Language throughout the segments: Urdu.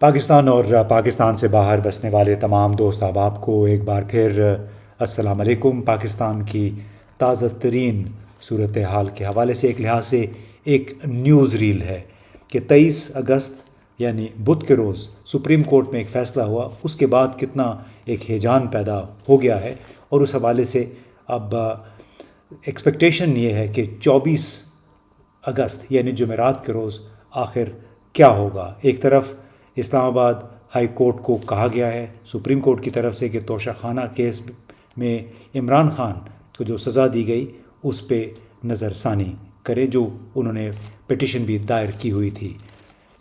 پاکستان اور پاکستان سے باہر بسنے والے تمام دوست احباب کو ایک بار پھر السلام علیکم۔ پاکستان کی تازہ ترین صورتحال کے حوالے سے ایک لحاظ سے ایک نیوز ریل ہے کہ 23 اگست یعنی بدھ کے روز سپریم کورٹ میں ایک فیصلہ ہوا، اس کے بعد کتنا ایک ہیجان پیدا ہو گیا ہے، اور اس حوالے سے اب ایکسپیکٹیشن یہ ہے کہ 24 اگست یعنی جمعرات کے روز آخر کیا ہوگا۔ ایک طرف اسلام آباد ہائی کورٹ کو کہا گیا ہے سپریم کورٹ کی طرف سے کہ توشہ خانہ کیس میں عمران خان کو جو سزا دی گئی اس پہ نظر ثانی کرے، جو انہوں نے پٹیشن بھی دائر کی ہوئی تھی۔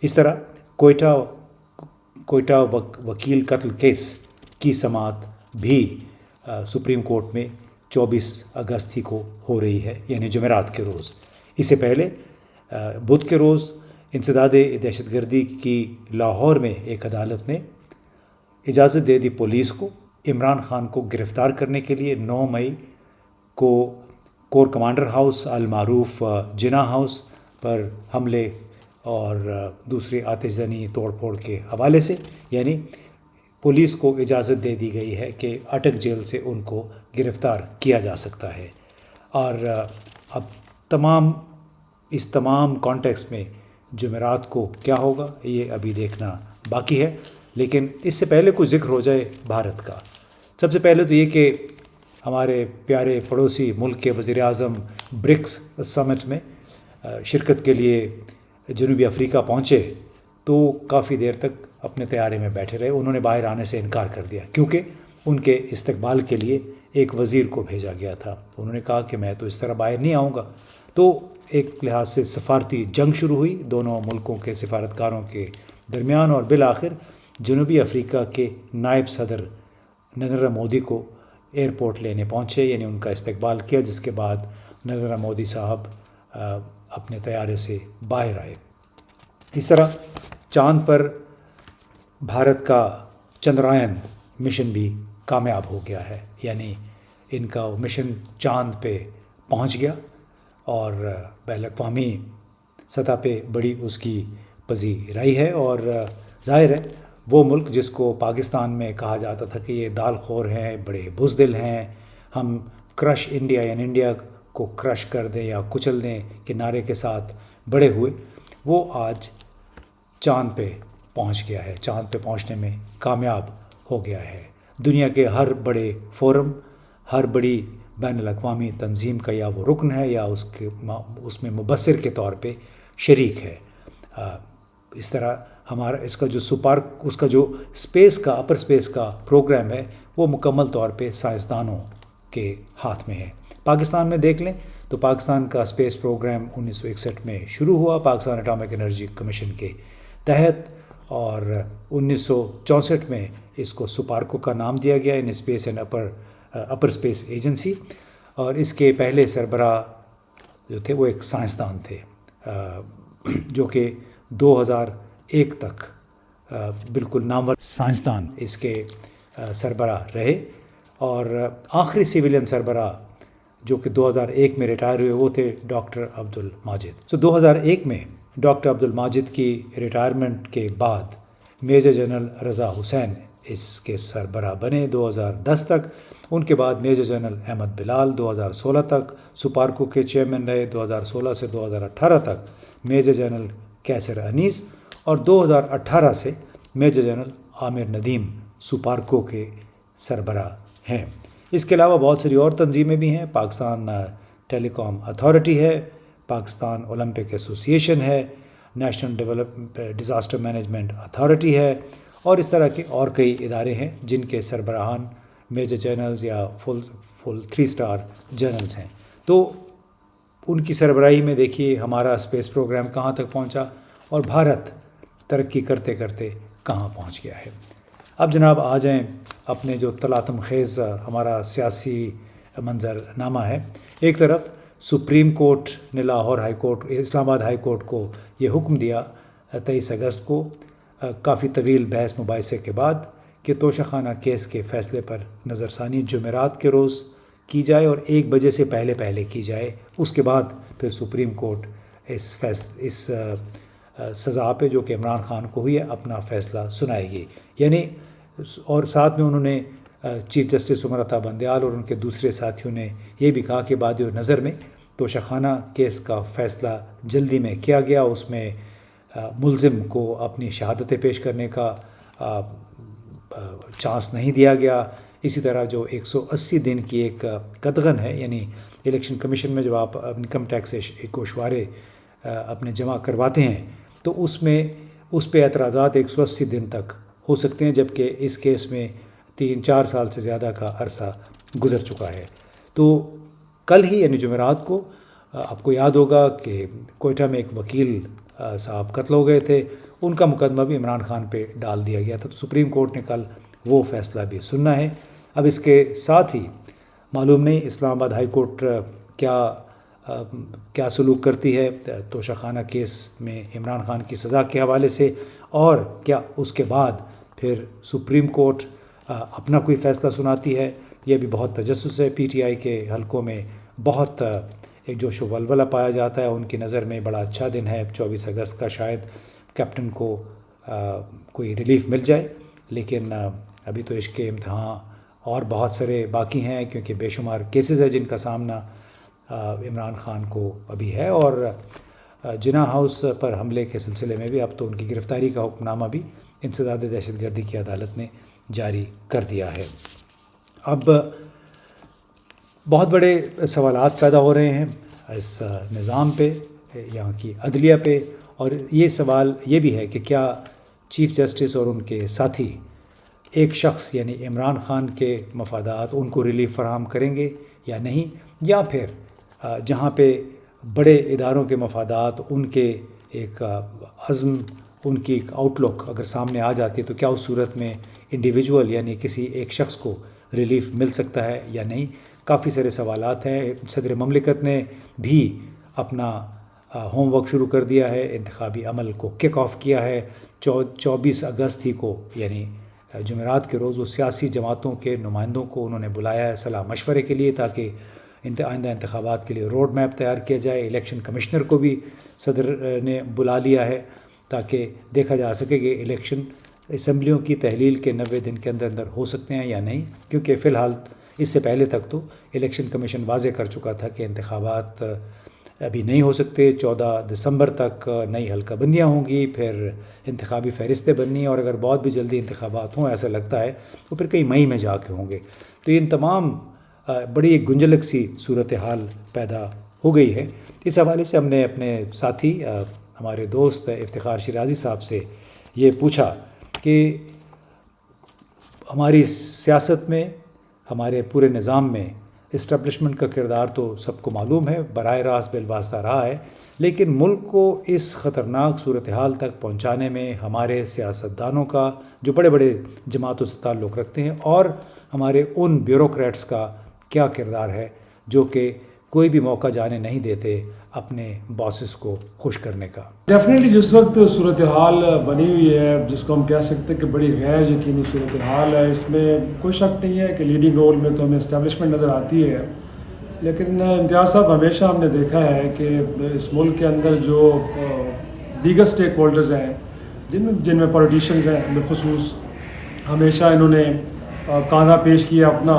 اس طرح کوئٹہ وکیل قتل کیس کی سماعت بھی سپریم کورٹ میں 24 اگست ہی کو ہو رہی ہے، یعنی جمعرات کے روز۔ اس سے پہلے بدھ کے روز انسداد دہشت گردی کی لاہور میں ایک عدالت نے اجازت دے دی پولیس کو عمران خان کو گرفتار کرنے کے لیے۔ 9 مئی کو کور کمانڈر ہاؤس المعروف جناح ہاؤس پر حملے اور دوسرے آتش زنی توڑ پھوڑ کے حوالے سے، یعنی پولیس کو اجازت دے دی گئی ہے کہ اٹک جیل سے ان کو گرفتار کیا جا سکتا ہے۔ اور اب اس تمام کانٹیکس میں جمعرات کو کیا ہوگا یہ ابھی دیکھنا باقی ہے، لیکن اس سے پہلے کوئی ذکر ہو جائے بھارت کا۔ سب سے پہلے تو یہ کہ ہمارے پیارے پڑوسی ملک کے وزیر اعظم برکس سمٹ میں شرکت کے لیے جنوبی افریقہ پہنچے تو کافی دیر تک اپنے طیارے میں بیٹھے رہے۔ انہوں نے باہر آنے سے انکار کر دیا کیونکہ ان کے استقبال کے لیے ایک وزیر کو بھیجا گیا تھا۔ انہوں نے کہا کہ میں تو اس طرح باہر نہیں آؤں گا، تو ایک لحاظ سے سفارتی جنگ شروع ہوئی دونوں ملکوں کے سفارتکاروں کے درمیان، اور بالآخر جنوبی افریقہ کے نائب صدر نریندر مودی کو ایئرپورٹ لینے پہنچے، یعنی ان کا استقبال کیا، جس کے بعد نریندر مودی صاحب اپنے طیارے سے باہر آئے۔ اس طرح چاند پر بھارت کا چندرائن مشن بھی کامیاب ہو گیا ہے، یعنی ان کا مشن چاند پہ پہنچ گیا اور بین الاقوامی سطح پہ بڑی اس کی پذیرائی ہے۔ اور ظاہر ہے وہ ملک جس کو پاکستان میں کہا جاتا تھا کہ یہ دال خور ہیں، بڑے بزدل ہیں، ہم کرش انڈیا یعنی انڈیا کو کرش کر دیں یا کچل دیں کے نعرے کے ساتھ بڑے ہوئے، وہ آج چاند پہ پہنچ گیا ہے، چاند پہ پہنچنے میں کامیاب ہو گیا ہے۔ دنیا کے ہر بڑے فورم، ہر بڑی بین الاقوامی تنظیم کا یا وہ رکن ہے یا اس میں مبصر کے طور پہ شریک ہے۔ اس طرح ہمارا اس کا جو اسپیس کا اپر اسپیس کا پروگرام ہے وہ مکمل طور پہ سائنسدانوں کے ہاتھ میں ہے۔ پاکستان میں دیکھ لیں تو پاکستان کا اسپیس پروگرام 1961 میں شروع ہوا پاکستان اٹامک انرجی کمیشن کے تحت، اور 1964 میں اس کو سپارکو کا نام دیا گیا، in space and upper space agency, اور اس کے پہلے سربراہ جو تھے وہ ایک سائنسدان تھے جو کہ 2001 تک بالکل نامور سائنسدان اس کے سربراہ رہے، اور آخری سویلین سربراہ جو کہ 2001 میں ریٹائر ہوئے وہ تھے ڈاکٹر عبد الماجد۔ 2001 میں ڈاکٹر عبد الماجد کی ریٹائرمنٹ کے بعد میجر جنرل رضا حسین اس کے سربراہ بنے 2010 تک۔ ان کے بعد میجر جنرل احمد بلال 2016 تک سپارکو کے چیئرمین رہے، 2016 سے 2018 تک میجر جنرل کیسر انیس، اور 2018 سے میجر جنرل عامر ندیم سپارکو کے سربراہ ہیں۔ اس کے علاوہ بہت ساری اور تنظیمیں بھی ہیں، پاکستان ٹیلی کام اتھارٹی ہے، پاکستان اولمپک ایسوسی ایشن ہے، نیشنل ڈیزاسٹر مینجمنٹ اتھارٹی ہے، اور اس طرح کے اور کئی ادارے ہیں جن کے سربراہان میجر جنرلز یا فل 3 اسٹار جنرلز ہیں۔ تو ان کی سربراہی میں دیکھیے ہمارا اسپیس پروگرام کہاں تک پہنچا اور بھارت ترقی کرتے کرتے کہاں پہنچ گیا ہے۔ اب جناب آ جائیں اپنے جو تلاطم خیز ہمارا سیاسی منظر نامہ ہے۔ ایک طرف سپریم کورٹ نے لاہور ہائی کورٹ، اسلام آباد ہائی کورٹ کو یہ حکم دیا 23 اگست کو کافی طویل بحث مباحثے کے بعد کہ توشہ خانہ کیس کے فیصلے پر نظر ثانی جمعرات کے روز کی جائے اور 1 بجے سے پہلے کی جائے، اس کے بعد پھر سپریم کورٹ اس سزا پہ جو کہ عمران خان کو ہوئی ہے اپنا فیصلہ سنائے گی. یعنی اور ساتھ میں انہوں نے چیف جسٹس عمر عطا بندیال اور ان کے دوسرے ساتھیوں نے یہ بھی کہا کہ بعد نظر میں توشہ خانہ کیس کا فیصلہ جلدی میں کیا گیا. اس میں ملزم کو اپنی شہادتیں پیش کرنے کا چانس نہیں دیا گیا. اسی طرح جو 180 دن کی ایک قدغن ہے، یعنی الیکشن کمیشن میں جب آپ انکم ٹیکس گوشوارے اپنے جمع کرواتے ہیں تو اس پہ اعتراضات 180 دن تک ہو سکتے ہیں، جبکہ اس کیس میں 3-4 سال سے زیادہ کا عرصہ گزر چکا ہے. تو کل ہی یعنی جمعرات کو آپ کو یاد ہوگا کہ کوئٹہ میں ایک وکیل صاحب قتل ہو گئے تھے، ان کا مقدمہ بھی عمران خان پہ ڈال دیا گیا تھا. تو سپریم کورٹ نے کل وہ فیصلہ بھی سننا ہے. اب اس کے ساتھ ہی معلوم نہیں اسلام آباد ہائی کورٹ کیا سلوک کرتی ہے توشہ خانہ کیس میں عمران خان کی سزا کے حوالے سے، اور کیا اس کے بعد پھر سپریم کورٹ اپنا کوئی فیصلہ سناتی ہے. یہ بھی بہت تجسس ہے. پی ٹی آئی کے حلقوں میں بہت ایک جوش و ولولہ پایا جاتا ہے. ان کی نظر میں بڑا اچھا دن ہے 24 اگست کا، شاید کیپٹن کو کوئی ریلیف مل جائے. لیکن ابھی تو عشق کے امتحان اور بہت سارے باقی ہیں، کیونکہ بے شمار کیسز ہیں جن کا سامنا عمران خان کو ابھی ہے. اور جناح ہاؤس پر حملے کے سلسلے میں بھی اب تو ان کی گرفتاری کا حکم نامہ بھی انسداد دہشت گردی کی عدالت نے جاری کر دیا ہے. اب بہت بڑے سوالات پیدا ہو رہے ہیں اس نظام پہ، یہاں کی عدلیہ پہ، اور یہ سوال یہ بھی ہے کہ کیا چیف جسٹس اور ان کے ساتھی ایک شخص یعنی عمران خان کے مفادات ان کو ریلیف فراہم کریں گے یا نہیں، یا پھر جہاں پہ بڑے اداروں کے مفادات، ان کے ایک عزم، ان کی ایک آؤٹ لک اگر سامنے آ جاتی ہے تو کیا اس صورت میں انڈیویجول یعنی کسی ایک شخص کو ریلیف مل سکتا ہے یا نہیں. کافی سارے سوالات ہیں. صدر مملکت نے بھی اپنا ہوم ورک شروع کر دیا ہے، انتخابی عمل کو کک آف کیا ہے. 24 اگست ہی کو یعنی جمعرات کے روز وہ سیاسی جماعتوں کے نمائندوں کو انہوں نے بلایا ہے صلاح مشورے کے لیے، تاکہ آئندہ انتخابات کے لیے روڈ میپ تیار کیا جائے. الیکشن کمشنر کو بھی صدر نے بلا لیا ہے تاکہ دیکھا جا سکے کہ الیکشن اسمبلیوں کی تحلیل کے 90 دن کے اندر اندر ہو سکتے ہیں یا نہیں، کیونکہ فی الحال اس سے پہلے تک تو الیکشن کمیشن واضح کر چکا تھا کہ انتخابات ابھی نہیں ہو سکتے. 14 دسمبر تک نئی حلقہ بندیاں ہوں گی، پھر انتخابی فہرستیں بننی، اور اگر بہت بھی جلدی انتخابات ہوں ایسا لگتا ہے تو پھر کئی مئی میں جا کے ہوں گے. تو ان تمام بڑی ایک گنجلک سی صورتحال پیدا ہو گئی ہے. اس حوالے سے ہم نے اپنے ساتھی ہمارے دوست افتخار شیرازی صاحب سے یہ پوچھا کہ ہماری سیاست میں، ہمارے پورے نظام میں اسٹیبلشمنٹ کا کردار تو سب کو معلوم ہے، براہ راست بالواسطہ رہا ہے، لیکن ملک کو اس خطرناک صورتحال تک پہنچانے میں ہمارے سیاستدانوں کا جو بڑے بڑے جماعتوں سے تعلق رکھتے ہیں، اور ہمارے ان بیوروکریٹس کا کیا کردار ہے جو کہ کوئی بھی موقع جانے نہیں دیتے اپنے باسز کو خوش کرنے کا. ڈیفینیٹلی جس وقت صورتحال بنی ہوئی ہے جس کو ہم کہہ سکتے ہیں کہ بڑی غیر یقینی صورتحال ہے، اس میں کوئی شک نہیں ہے کہ لیڈنگ رول میں تو ہمیں اسٹیبلشمنٹ نظر آتی ہے. لیکن امتیاز صاحب ہمیشہ ہم نے دیکھا ہے کہ اس ملک کے اندر جو دیگر اسٹیک ہولڈرز ہیں جن میں پولیٹیشنز ہیں بالخصوص، ہمیشہ انہوں نے کاندھا پیش کیا اپنا،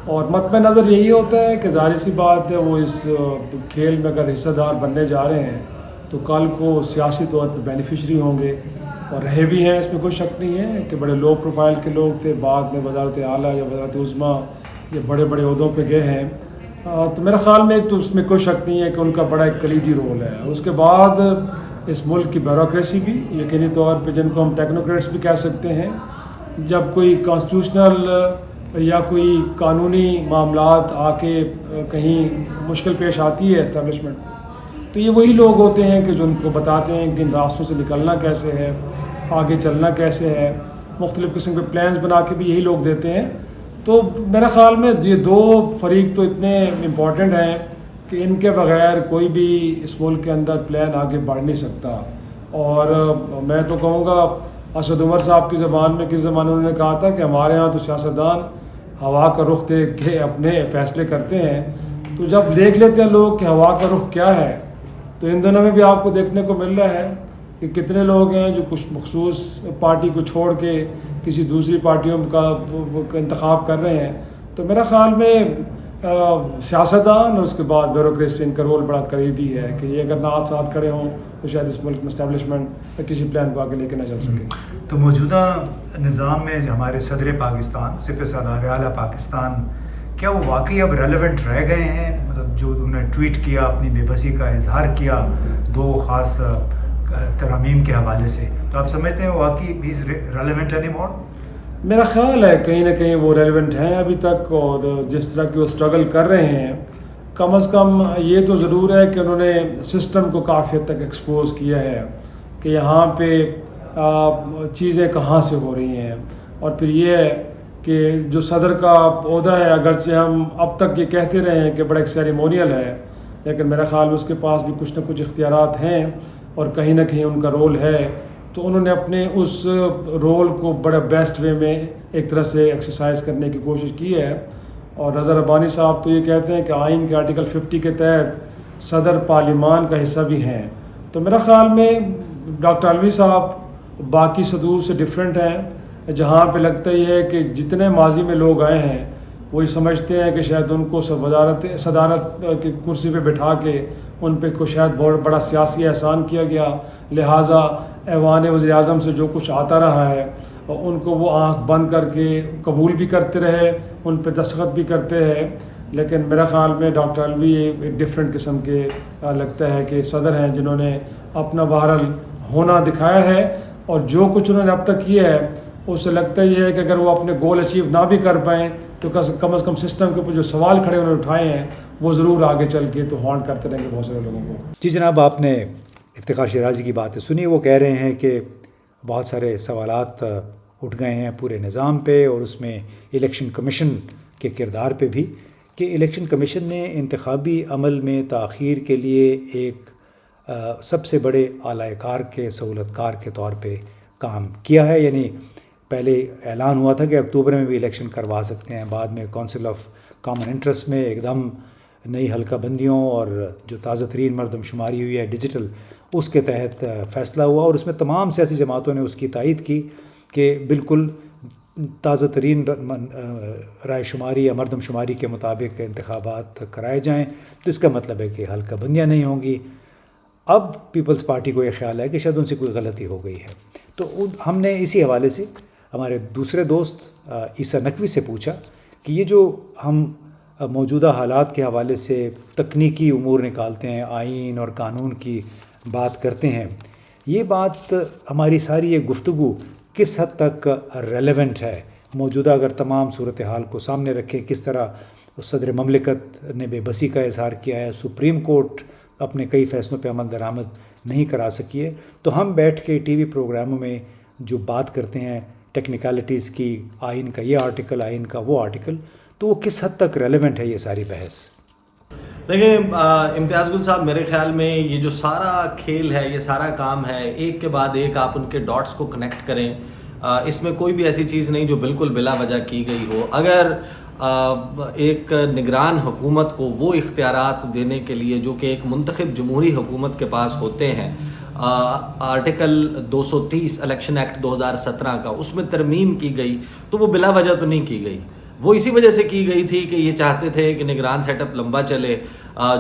اور مطمع نظر یہی ہوتا ہے کہ ظاہر سی بات ہے وہ اس کھیل میں اگر حصہ دار بننے جا رہے ہیں تو کل کو سیاسی طور پہ بینیفیشری ہوں گے، اور رہے بھی ہیں. اس میں کوئی شک نہیں ہے کہ بڑے لو پروفائل کے لوگ تھے، بعد میں وزارت اعلیٰ یا وزارت عظمیٰ یا بڑے بڑے عہدوں پہ گئے ہیں. تو میرا خیال میں تو اس میں کوئی شک نہیں ہے کہ ان کا بڑا ایک کلیدی رول ہے. اس کے بعد اس ملک کی بیوروکریسی بھی، یقینی طور پہ جن کو ہم ٹیکنوکریٹس بھی کہہ سکتے ہیں، جب کوئی کانسٹیٹیوشنل یا کوئی قانونی معاملات آ کے کہیں مشکل پیش آتی ہے اسٹیبلشمنٹ، تو یہ وہی لوگ ہوتے ہیں کہ جو ان کو بتاتے ہیں کہ ان راستوں سے نکلنا کیسے ہے، آگے چلنا کیسے ہے. مختلف قسم کے پلانز بنا کے بھی یہی لوگ دیتے ہیں. تو میرا خیال میں یہ دو فریق تو اتنے امپورٹنٹ ہیں کہ ان کے بغیر کوئی بھی اس ملک کے اندر پلان آگے بڑھ نہیں سکتا. اور میں تو کہوں گا اسد عمر صاحب کی زبان میں کس زمانے انہوں نے کہا تھا کہ ہمارے ہاں تو سیاستدان ہوا کا رخ دیکھ کے اپنے فیصلے کرتے ہیں. تو جب دیکھ لیتے ہیں لوگ کہ ہوا کا رخ کیا ہے، تو ان دنوں میں بھی آپ کو دیکھنے کو مل رہا ہے کہ کتنے لوگ ہیں جو کچھ مخصوص پارٹی کو چھوڑ کے کسی دوسری پارٹیوں کا انتخاب کر رہے ہیں. تو میرا خیال میں سیاستدان اور اس کے بعد بیوروکریسی ان کا رول بڑا کلیدی ہے کہ یہ اگر نہ ساتھ کھڑے ہوں تو شاید اس ملک میں اسٹیبلشمنٹ کسی پلان کو آگے لے کے نہ چل سکے. تو موجودہ نظام میں ہمارے صدر پاکستان سپہ سالار اعلیٰ پاکستان کیا وہ واقعی اب ریلیونٹ رہ گئے ہیں؟ مطلب جو انہوں نے ٹویٹ کیا، اپنی بے بسی کا اظہار کیا 2 خاص ترامیم کے حوالے سے، تو آپ سمجھتے ہیں وہ واقعی بھی ریلیونٹ اینی مور؟ میرا خیال ہے کہیں نہ کہیں وہ ریلیونٹ ہیں ابھی تک، اور جس طرح کی وہ اسٹرگل کر رہے ہیں کم از کم یہ تو ضرور ہے کہ انہوں نے سسٹم کو کافی حد تک ایکسپوز کیا ہے کہ یہاں پہ چیزیں کہاں سے ہو رہی ہیں. اور پھر یہ ہے کہ جو صدر کا عہدہ ہے، اگرچہ ہم اب تک یہ کہتے رہے ہیں کہ بڑا ایک سیریمونیل ہے، لیکن میرا خیال میں اس کے پاس بھی کچھ نہ کچھ اختیارات ہیں اور کہیں نہ کہیں ان کا رول ہے. تو انہوں نے اپنے اس رول کو بڑا بیسٹ وے میں ایک طرح سے ایکسرسائز کرنے کی کوشش کی ہے. اور رضا ربانی صاحب تو یہ کہتے ہیں کہ آئین کے آرٹیکل 50 کے تحت صدر پارلیمان کا حصہ بھی ہیں. تو میرا خیال میں ڈاکٹر علوی صاحب باقی صدور سے ڈیفرنٹ ہیں، جہاں پہ لگتا یہ ہے کہ جتنے ماضی میں لوگ آئے ہیں وہ یہ سمجھتے ہیں کہ شاید ان کو صدارت کی کرسی پہ بٹھا کے ان پہ کو شاید بہت بڑا سیاسی احسان کیا گیا، لہٰذا ایوان وزیر اعظم سے جو کچھ آتا رہا ہے ان کو وہ آنکھ بند کر کے قبول بھی کرتے رہے، ان پہ دستخط بھی کرتے ہیں. لیکن میرا خیال میں ڈاکٹر علوی ایک ڈفرینٹ قسم کے لگتا ہے کہ صدر ہیں جنہوں نے اپنا بہرحال ہونا دکھایا ہے، اور جو کچھ انہوں نے اب تک کیا ہے اس سے لگتا یہ ہے کہ اگر وہ اپنے گول اچیو نہ بھی کر پائیں تو کم از کم سسٹم کے اوپر جو سوال کھڑے انہوں نے اٹھائے ہیں وہ ضرور آگے چل کے تو ہانٹ کرتے رہیں گے بہت سارے لوگوں کو. جی جناب، آپ نے افتخار شیرازی کی باتیں سنی. وہ کہہ رہے ہیں کہ بہت سارے سوالات اٹھ گئے ہیں پورے نظام پہ، اور اس میں الیکشن کمیشن کے کردار پہ بھی، کہ الیکشن کمیشن نے انتخابی عمل میں تاخیر کے لیے ایک سب سے بڑے اعلی کار کے سہولت کار کے طور پہ کام کیا ہے. یعنی پہلے اعلان ہوا تھا کہ اکتوبر میں بھی الیکشن کروا سکتے ہیں، بعد میں کونسل آف کامن انٹرسٹ میں ایک دم نئی حلقہ بندیوں اور جو تازہ ترین مردم شماری ہوئی ہے ڈیجیٹل، اس کے تحت فیصلہ ہوا، اور اس میں تمام سیاسی جماعتوں نے اس کی تائید کی کہ بالکل تازہ ترین رائے شماری یا مردم شماری کے مطابق انتخابات کرائے جائیں. تو اس کا مطلب ہے کہ حلقہ بندیاں نہیں ہوں گی. اب پیپلز پارٹی کو یہ خیال ہے کہ شاید ان سے کوئی غلطی ہو گئی ہے. تو ہم نے اسی حوالے سے ہمارے دوسرے دوست عیسیٰ نقوی سے پوچھا کہ یہ جو ہم موجودہ حالات کے حوالے سے تکنیکی امور نکالتے ہیں، آئین اور قانون کی بات کرتے ہیں، یہ بات ہماری ساری یہ گفتگو کس حد تک ریلیونٹ ہے؟ موجودہ اگر تمام صورتحال کو سامنے رکھیں، کس طرح صدر مملکت نے بے بسی کا اظہار کیا ہے، سپریم کورٹ اپنے کئی فیصلوں پہ عمل درآمد نہیں کرا سکی ہے، تو ہم بیٹھ کے ٹی وی پروگراموں میں جو بات کرتے ہیں ٹیکنیکلٹیز کی، آئین کا یہ آرٹیکل، آئین کا وہ آرٹیکل، تو وہ کس حد تک ریلیونٹ ہے یہ ساری بحث؟ دیکھیں امتیاز گل صاحب، میرے خیال میں یہ جو سارا کھیل ہے، یہ سارا کام ہے، ایک کے بعد ایک آپ ان کے ڈاٹس کو کنیکٹ کریں. اس میں کوئی بھی ایسی چیز نہیں جو بالکل بلا وجہ کی گئی ہو. اگر ایک نگران حکومت کو وہ اختیارات دینے کے لیے جو کہ ایک منتخب جمہوری حکومت کے پاس ہوتے ہیں، آرٹیکل 230 الیکشن ایکٹ 2017 کا، اس میں ترمیم کی گئی تو وہ بلا وجہ تو نہیں کی گئی. وہ اسی وجہ سے کی گئی تھی کہ یہ چاہتے تھے کہ نگران سیٹ اپ لمبا چلے.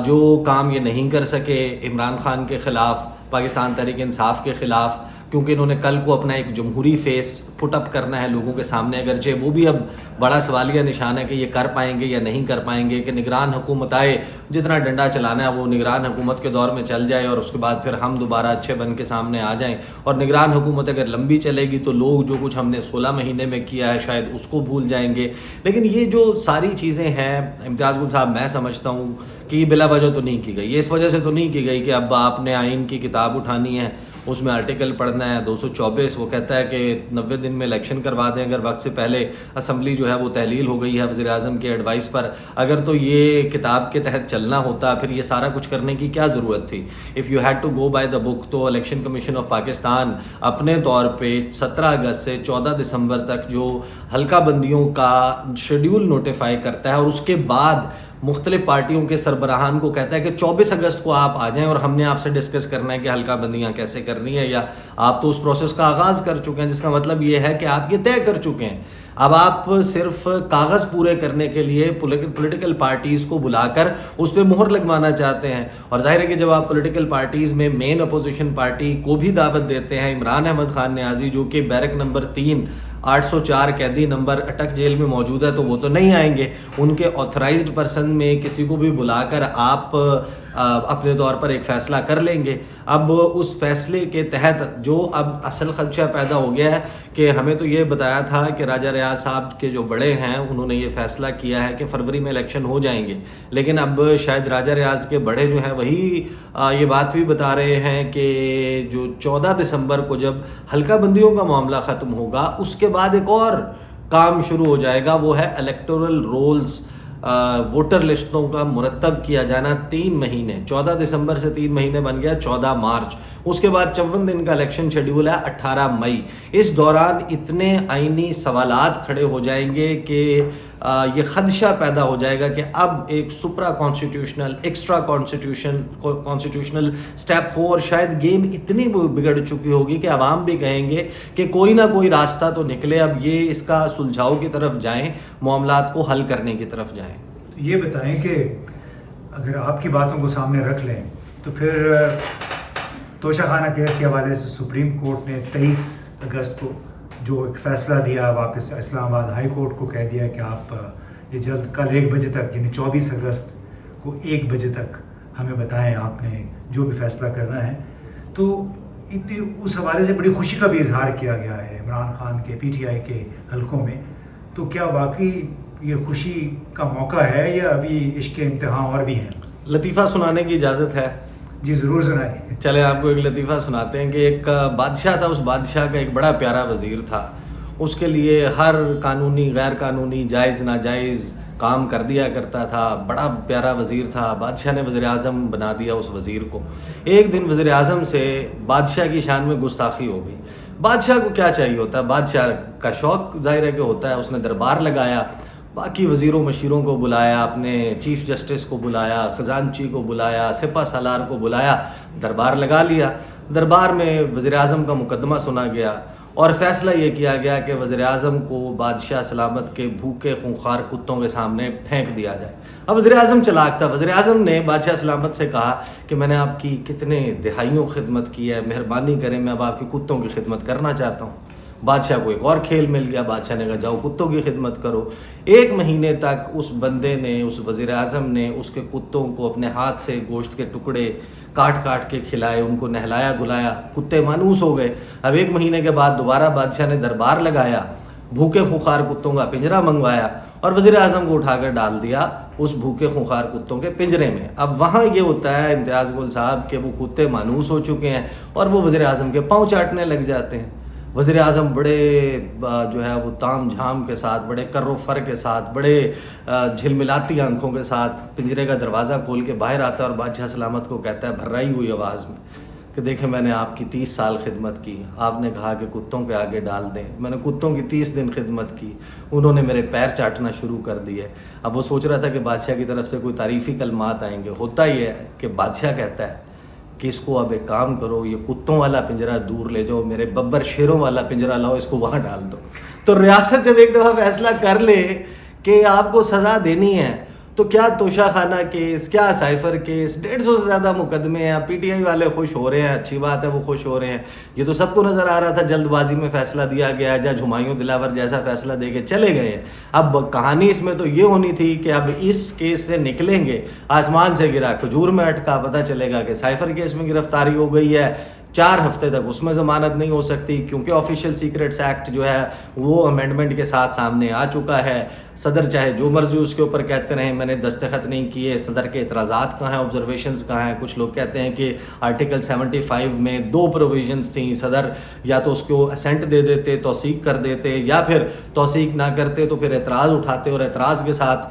جو کام یہ نہیں کر سکے عمران خان کے خلاف، پاکستان تحریک انصاف کے خلاف، کیونکہ انہوں نے کل کو اپنا ایک جمہوری فیس پٹ اپ کرنا ہے لوگوں کے سامنے، اگرچہ وہ بھی اب بڑا سوالیہ نشان ہے کہ یہ کر پائیں گے یا نہیں کر پائیں گے، کہ نگران حکومت آئے، جتنا ڈنڈا چلانا ہے وہ نگران حکومت کے دور میں چل جائے، اور اس کے بعد پھر ہم دوبارہ اچھے بن کے سامنے آ جائیں. اور نگران حکومت اگر لمبی چلے گی تو لوگ جو کچھ ہم نے 16 مہینے میں کیا ہے شاید اس کو بھول جائیں گے. لیکن یہ جو ساری چیزیں ہیں امتیاز گل صاحب، میں سمجھتا ہوں کہ یہ بلا وجہ تو نہیں کی گئی. یہ اس وجہ سے تو نہیں کی گئی کہ اب آپ نے آئین کی کتاب اٹھانی ہے، اس میں آرٹیکل پڑھنا ہے 224، وہ کہتا ہے کہ 90 دن میں الیکشن کروا دیں اگر وقت سے پہلے اسمبلی جو ہے وہ تحلیل ہو گئی ہے وزیر اعظم کے ایڈوائس پر. اگر تو یہ کتاب کے تحت چلنا ہوتا پھر یہ سارا کچھ کرنے کی کیا ضرورت تھی؟ If you had to go by the book, تو الیکشن کمیشن آف پاکستان اپنے طور پہ 17 اگست سے 14 دسمبر تک جو حلقہ بندیوں کا شیڈیول نوٹیفائی کرتا ہے، اور اس کے بعد مختلف پارٹیوں کے سربراہان کو کہتا ہے کہ 24 اگست کو آپ آ جائیں اور ہم نے آپ سے ڈسکس کرنا ہے کہ حلقہ بندیاں کیسے کرنی ہے، یا آپ تو اس پروسیس کا آغاز کر چکے ہیں، جس کا مطلب یہ ہے کہ آپ یہ طے کر چکے ہیں. اب آپ صرف کاغذ پورے کرنے کے لیے پولیٹیکل پارٹیز کو بلا کر اس پہ مہر لگوانا چاہتے ہیں. اور ظاہر ہے کہ جب آپ پولیٹیکل پارٹیز میں مین اپوزیشن پارٹی کو بھی دعوت دیتے ہیں، عمران احمد خان نیازی جو کہ بیرک نمبر 3 804 قیدی نمبر اٹک جیل میں موجود ہے، تو وہ تو نہیں آئیں گے. ان کے آتھرائزڈ پرسن میں کسی کو بھی بلا کر آپ اپنے طور پر ایک فیصلہ کر لیں گے. اب اس فیصلے کے تحت جو اب اصل خدشہ پیدا ہو گیا ہے کہ ہمیں تو یہ بتایا تھا کہ راجہ ریاض صاحب کے جو بڑے ہیں انہوں نے یہ فیصلہ کیا ہے کہ فروری میں الیکشن ہو جائیں گے، لیکن اب شاید راجہ ریاض کے بڑے جو ہیں وہی یہ بات بھی بتا رہے ہیں کہ جو 14 دسمبر کو جب حلقہ بندیوں کا معاملہ ختم ہوگا اس کے بعد ایک اور کام شروع ہو جائے گا، وہ ہے الیکٹورل رولز، ووٹر لسٹوں کا مرتب کیا جانا. 3 مہینے 14 دسمبر سے 3 مہینے بن گیا 14 مارچ، اس کے بعد 54 دن کا الیکشن شیڈیول ہے 18 مئی. اس دوران اتنے آئینی سوالات کھڑے ہو جائیں گے کہ یہ خدشہ پیدا ہو جائے گا کہ اب ایک سپرا کانسٹیٹیوشنل ایکسٹرا کانسٹیٹیوشنل سٹیپ ہو، اور شاید گیم اتنی بگڑ چکی ہوگی کہ عوام بھی کہیں گے کہ کوئی نہ کوئی راستہ تو نکلے، اب یہ اس کا سلجھاؤ کی طرف جائیں، معاملات کو حل کرنے کی طرف جائیں. یہ بتائیں کہ اگر آپ کی باتوں کو سامنے رکھ لیں تو پھر توشہ خانہ کیس کے حوالے سے سپریم کورٹ نے 23 اگست کو جو ایک فیصلہ دیا، واپس اسلام آباد ہائی کورٹ کو کہہ دیا کہ آپ یہ جلد کل 1 بجے تک، یعنی 24 اگست کو 1 بجے تک ہمیں بتائیں آپ نے جو بھی فیصلہ کرنا ہے. تو اس حوالے سے بڑی خوشی کا بھی اظہار کیا گیا ہے عمران خان کے پی ٹی آئی کے حلقوں میں. تو کیا واقعی یہ خوشی کا موقع ہے یا ابھی عشق کے امتحان اور بھی ہیں؟ لطیفہ سنانے کی اجازت ہے؟ جی ضرور سنائیں. چلیں آپ کو ایک لطیفہ سناتے ہیں کہ ایک بادشاہ تھا، اس بادشاہ کا ایک بڑا پیارا وزیر تھا. اس کے لیے ہر قانونی غیر قانونی جائز ناجائز کام کر دیا کرتا تھا. بڑا پیارا وزیر تھا، بادشاہ نے وزیر اعظم بنا دیا اس وزیر کو. ایک دن وزیر اعظم سے بادشاہ کی شان میں گستاخی ہو گئی. بادشاہ کو کیا چاہیے ہوتا ہے، بادشاہ کا شوق ظاہر ہے کہ ہوتا ہے. اس نے دربار لگایا، باقی وزیروں مشیروں کو بلایا، اپنے چیف جسٹس کو بلایا، خزانچی کو بلایا، سپہ سالار کو بلایا، دربار لگا لیا. دربار میں وزیر اعظم کا مقدمہ سنا گیا اور فیصلہ یہ کیا گیا کہ وزیر اعظم کو بادشاہ سلامت کے بھوکے خونخوار کتوں کے سامنے پھینک دیا جائے. اب وزیر اعظم چلاک تھا. وزیر اعظم نے بادشاہ سلامت سے کہا کہ میں نے آپ کی کتنے دہائیوں خدمت کی ہے، مہربانی کریں میں اب آپ کے کتوں کی خدمت کرنا چاہتا ہوں. بادشاہ کو ایک اور کھیل مل گیا. بادشاہ نے کہا جاؤ کتوں کی خدمت کرو. 1 مہینے تک اس بندے نے، اس وزیر اعظم نے اس کے کتوں کو اپنے ہاتھ سے گوشت کے ٹکڑے کاٹ کاٹ کے کھلائے، ان کو نہلایا دھلایا. کتے مانوس ہو گئے. اب 1 مہینے کے بعد دوبارہ بادشاہ نے دربار لگایا، بھوکے خونخوار کتوں کا پنجرا منگوایا اور وزیر اعظم کو اٹھا کر ڈال دیا اس بھوکے خونخوار کتوں کے پنجرے میں. اب وہاں یہ ہوتا ہے امتیاز گل صاحب کہ وہ کتے مانوس ہو چکے ہیں اور وہ وزیر اعظم کے پاؤں چاٹنے لگ جاتے ہیں. وزیر اعظم بڑے جو ہے وہ تام جھام کے ساتھ، بڑے کر و فر کے ساتھ، بڑے جھلملاتی آنکھوں کے ساتھ پنجرے کا دروازہ کھول کے باہر آتا ہے اور بادشاہ سلامت کو کہتا ہے بھرائی ہوئی آواز میں کہ دیکھیں میں نے آپ کی 30 سال خدمت کی، آپ نے کہا کہ کتوں کے آگے ڈال دیں، میں نے کتوں کی 30 دن خدمت کی، انہوں نے میرے پیر چاٹنا شروع کر دیے. اب وہ سوچ رہا تھا کہ بادشاہ کی طرف سے کوئی تعریفی کلمات آئیں گے. ہوتا یہ ہے کہ بادشاہ کہتا ہے کہ اس کو اب ایک کام کرو، یہ کتوں والا پنجرا دور لے جاؤ، میرے ببر شیروں والا پنجرا لاؤ، اس کو وہاں ڈال دو. تو ریاست جب ایک دفعہ فیصلہ کر لے کہ آپ کو سزا دینی ہے تو کیا توشہ خانہ کیس، کیا سائفر کیس، 150 سے زیادہ مقدمے ہیں. پی ٹی آئی والے خوش ہو رہے ہیں، اچھی بات ہے وہ خوش ہو رہے ہیں. یہ تو سب کو نظر آ رہا تھا جلد بازی میں فیصلہ دیا گیا، جہاں ہمایوں دلاور جیسا فیصلہ دے کے چلے گئے ہیں. اب کہانی اس میں تو یہ ہونی تھی کہ اب اس کیس سے نکلیں گے، آسمان سے گرا کھجور میں اٹکا. پتہ چلے گا کہ سائفر کیس میں گرفتاری ہو گئی ہے، 4 ہفتے تک اس میں ضمانت نہیں ہو سکتی کیونکہ آفیشیل سیکریٹس ایکٹ جو ہے وہ امینڈمنٹ کے ساتھ سامنے آ چکا ہے. صدر چاہے جو مرضی اس کے اوپر کہتے رہیں میں نے دستخط نہیں کیے. صدر کے اعتراضات کہاں ہیں، آبزرویشنز کہاں ہیں؟ کچھ لوگ کہتے ہیں کہ آرٹیکل 75 میں 2 پروویژنز تھیں. صدر یا تو اس کو اسینٹ دے دیتے، توثیق کر دیتے، یا پھر توثیق نہ کرتے تو پھر اعتراض اٹھاتے اور اعتراض کے ساتھ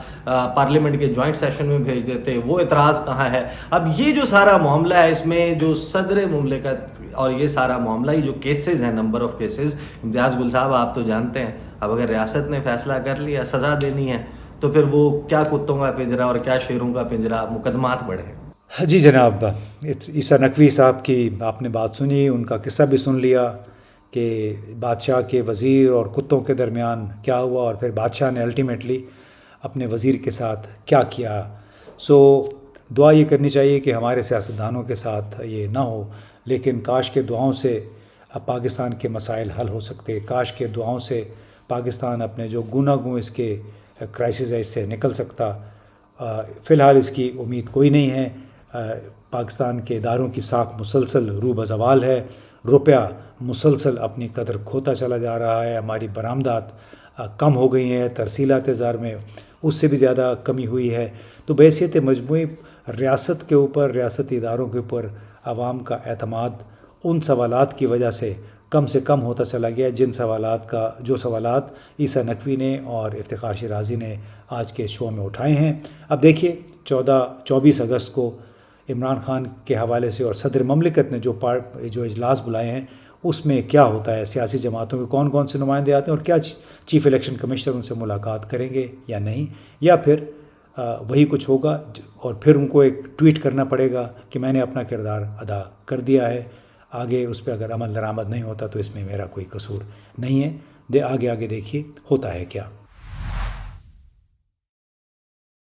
پارلیمنٹ کے جوائنٹ سیشن میں بھیج دیتے. وہ اعتراض کہاں ہے؟ اب یہ جو سارا معاملہ ہے اس میں جو صدر مملکت اور یہ سارا معاملہ، یہ جو کیسز ہیں، نمبر آف کیسز، امتیاز گل صاحب آپ تو جانتے ہیں اب اگر ریاست نے فیصلہ کر لیا سزا دینی ہے تو تو پھر وہ کیا کتوں کا پنجرا اور کیا شیروں کا پنجرا، مقدمات بڑھے ہیں۔ جی جناب، عیسیٰ نقوی صاحب کی آپ نے بات سنی، ان کا قصہ بھی سن لیا کہ بادشاہ کے وزیر اور کتوں کے درمیان کیا ہوا، اور پھر بادشاہ نے الٹیمیٹلی اپنے وزیر کے ساتھ کیا کیا۔ سو دعا یہ کرنی چاہیے کہ ہمارے سیاستدانوں کے ساتھ یہ نہ ہو، لیکن کاش کے دعاؤں سے پاکستان کے مسائل حل ہو سکتے، کاش کے دعاؤں سے پاکستان اپنے جو گوناگوں اس کے کرائسس ہے اس سے نکل سکتا۔ فی الحال اس کی امید کوئی نہیں ہے۔ پاکستان کے اداروں کی ساکھ مسلسل رو بزوال ہے، روپیہ مسلسل اپنی قدر کھوتا چلا جا رہا ہے، ہماری برآمدات کم ہو گئی ہیں، ترسیلات زر میں اس سے بھی زیادہ کمی ہوئی ہے۔ تو بحیثیت مجموعی ریاست کے اوپر، ریاستی اداروں کے اوپر عوام کا اعتماد ان سوالات کی وجہ سے کم ہوتا چلا گیا جو سوالات عیسیٰ نقوی نے اور افتخار شیرازی نے آج کے شو میں اٹھائے ہیں۔ اب دیکھیے 24 اگست کو عمران خان کے حوالے سے اور صدر مملکت نے جو اجلاس بلائے ہیں اس میں کیا ہوتا ہے، سیاسی جماعتوں کے کون سے نمائندے آتے ہیں، اور کیا چیف الیکشن کمشنر ان سے ملاقات کریں گے یا نہیں، یا پھر وہی کچھ ہوگا اور پھر ان کو ایک ٹویٹ کرنا پڑے گا کہ میں نے اپنا کردار ادا کر دیا ہے۔ آگے اس پہ اگر عمل درآمد نہیں ہوتا تو اس میں میرا کوئی قصور نہیں ہے۔ آگے دیکھیے ہوتا ہے کیا۔